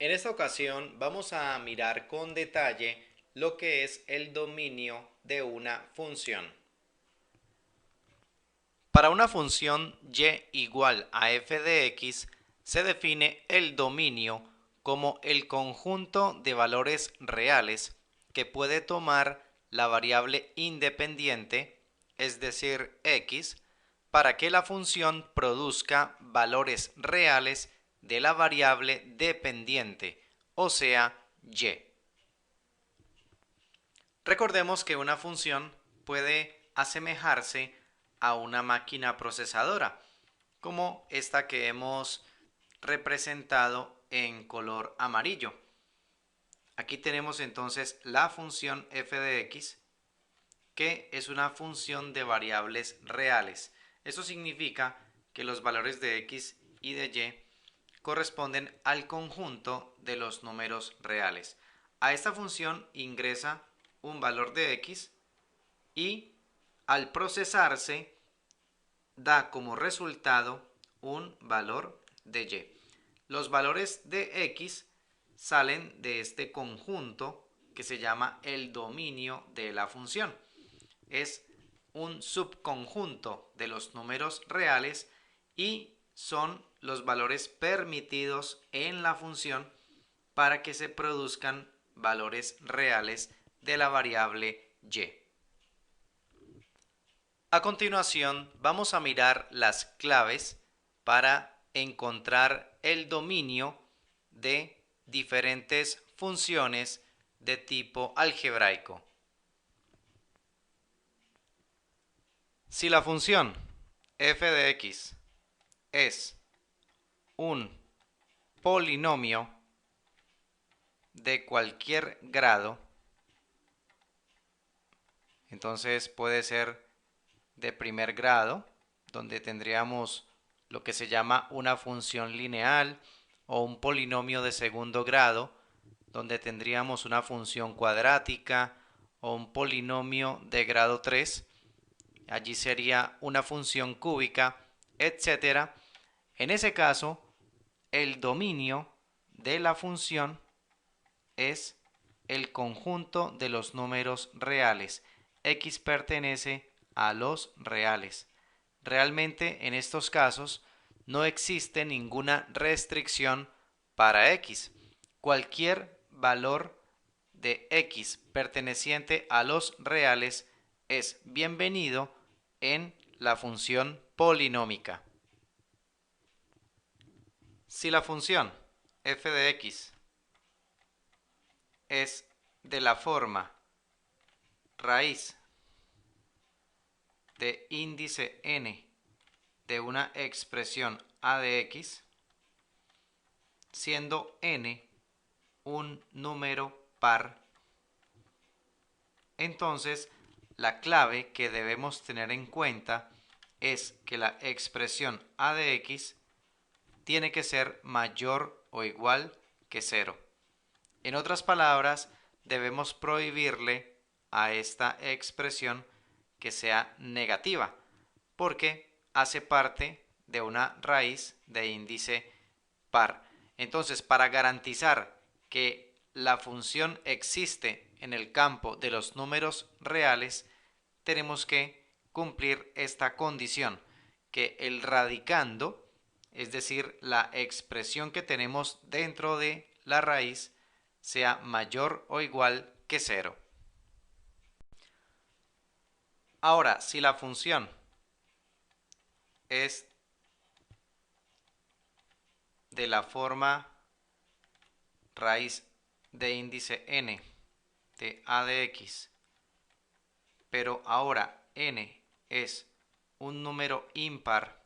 En esta ocasión vamos a mirar con detalle lo que es el dominio de una función. Para una función y igual a f de x se define el dominio como el conjunto de valores reales que puede tomar la variable independiente, es decir, x, para que la función produzca valores reales de la variable dependiente, o sea, y. Recordemos que una función puede asemejarse a una máquina procesadora, como esta que hemos representado en color amarillo. Aquí tenemos entonces la función f de x, que es una función de variables reales. Eso significa que los valores de x y de y corresponden al conjunto de los números reales. A esta función ingresa un valor de x y al procesarse da como resultado un valor de y. Los valores de x salen de este conjunto que se llama el dominio de la función. Es un subconjunto de los números reales y son los valores permitidos en la función para que se produzcan valores reales de la variable y. A continuación, vamos a mirar las claves para encontrar el dominio de diferentes funciones de tipo algebraico. Si la función f de x es un polinomio de cualquier grado, entonces puede ser de primer grado, donde tendríamos lo que se llama una función lineal, o un polinomio de segundo grado, donde tendríamos una función cuadrática, o un polinomio de grado 3, allí sería una función cúbica, etcétera. En ese caso, el dominio de la función es el conjunto de los números reales. X pertenece a los reales. Realmente en estos casos no existe ninguna restricción para X. Cualquier valor de X perteneciente a los reales es bienvenido en la función polinómica. Si la función f de x es de la forma raíz de índice n de una expresión a de x, siendo n un número par, entonces la clave que debemos tener en cuenta es que la expresión a de x tiene que ser mayor o igual que 0. En otras palabras, debemos prohibirle a esta expresión que sea negativa, porque hace parte de una raíz de índice par. Entonces, para garantizar que la función existe en el campo de los números reales, tenemos que cumplir esta condición, que el radicando, es decir, la expresión que tenemos dentro de la raíz, sea mayor o igual que 0. Ahora, si la función es de la forma raíz de índice n de a de x, pero ahora n es un número impar,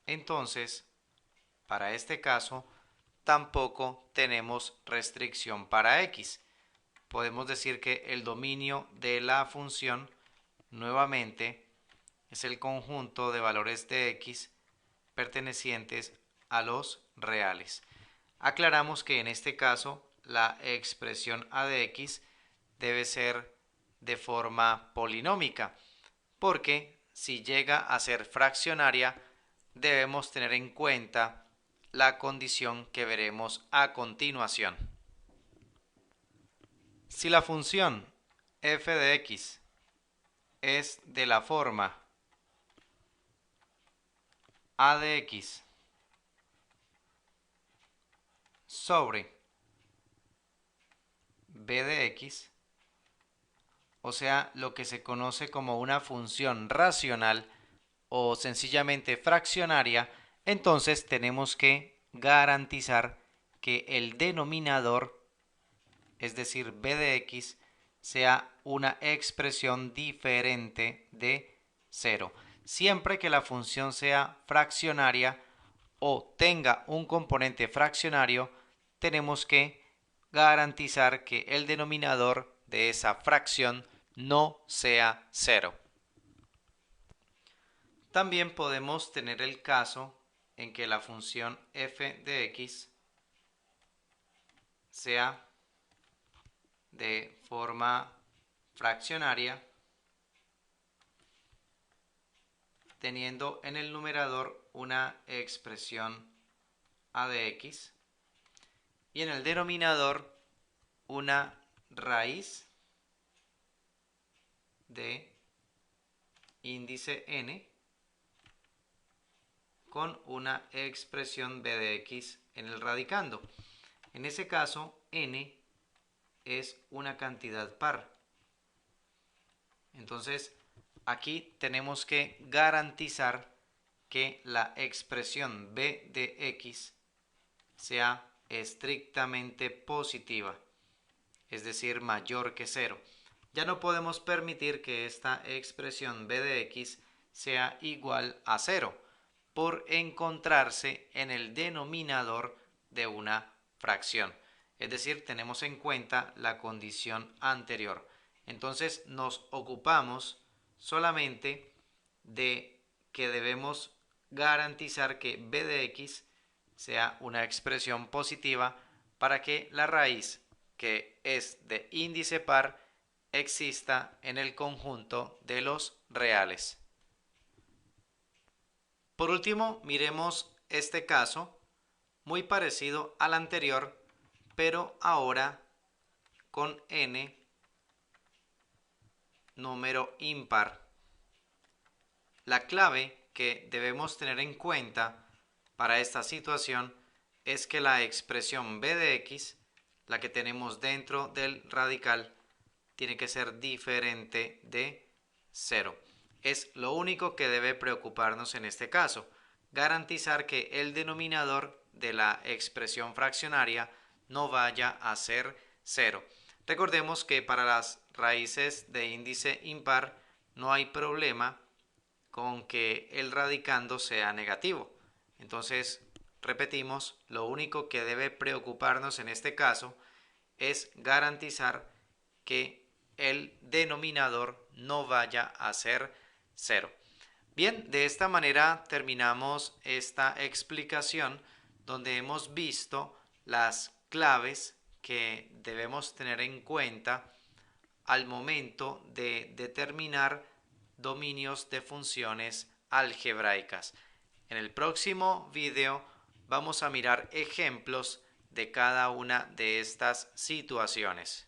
entonces, para este caso, tampoco tenemos restricción para x. Podemos decir que el dominio de la función nuevamente es el conjunto de valores de x pertenecientes a los reales. Aclaramos que en este caso la expresión a de x debe ser de forma polinómica, porque si llega a ser fraccionaria debemos tener en cuenta la condición que veremos a continuación. Si la función f de x es de la forma a de x sobre b de x, o sea, lo que se conoce como una función racional o sencillamente fraccionaria, entonces tenemos que garantizar que el denominador, es decir, b de x, sea una expresión diferente de 0. Siempre que la función sea fraccionaria o tenga un componente fraccionario, tenemos que garantizar que el denominador de esa fracción no sea 0. También podemos tener el caso en que la función f de x sea de forma fraccionaria, teniendo en el numerador una expresión a de x y en el denominador una raíz de índice n con una expresión b de x en el radicando. En ese caso, n es una cantidad par. Entonces, aquí tenemos que garantizar que la expresión b de x sea estrictamente positiva, es decir, mayor que 0. Ya no podemos permitir que esta expresión b de x sea igual a 0 por encontrarse en el denominador de una fracción. Es decir, tenemos en cuenta la condición anterior. Entonces nos ocupamos solamente de que debemos garantizar que b de x sea una expresión positiva para que la raíz, que es de índice par, exista en el conjunto de los reales. Por último, miremos este caso, muy parecido al anterior, pero ahora con n número impar. La clave que debemos tener en cuenta para esta situación es que la expresión b de x, la que tenemos dentro del radical, tiene que ser diferente de 0. Es lo único que debe preocuparnos en este caso, garantizar que el denominador de la expresión fraccionaria no vaya a ser 0. Recordemos que para las raíces de índice impar no hay problema con que el radicando sea negativo. Entonces, repetimos, lo único que debe preocuparnos en este caso es garantizar que el denominador no vaya a ser 0. Bien, de esta manera terminamos esta explicación donde hemos visto las claves que debemos tener en cuenta al momento de determinar dominios de funciones algebraicas. En el próximo video vamos a mirar ejemplos de cada una de estas situaciones.